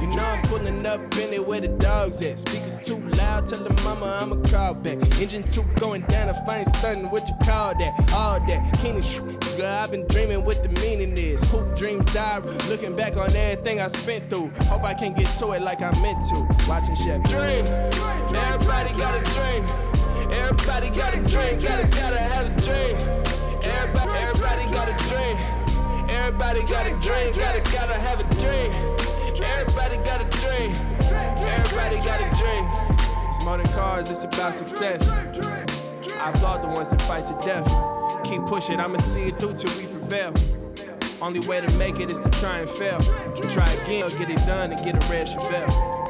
You know I'm pulling up in it where the dogs at. Speakers too loud, tell the mama I'ma call back. Engine 2 going down, if I ain't stunning, what you call that? All that, Keenan shit, girl, I've been dreaming what the meaning is. Hoop dreams die, looking back on everything I spent through. Hope I can get to it like I meant to. Watching Chef dream, everybody got a dream. Everybody got a dream, gotta have a dream. Everybody got a dream. Everybody got a dream, gotta have a dream. Everybody got a dream. Everybody got a dream. It's more than cars, it's about success. I applaud the ones that fight to death. Keep pushing, I'ma see it through till we prevail. Only way to make it is to try and fail. Try again, get it done and get a red Chevelle.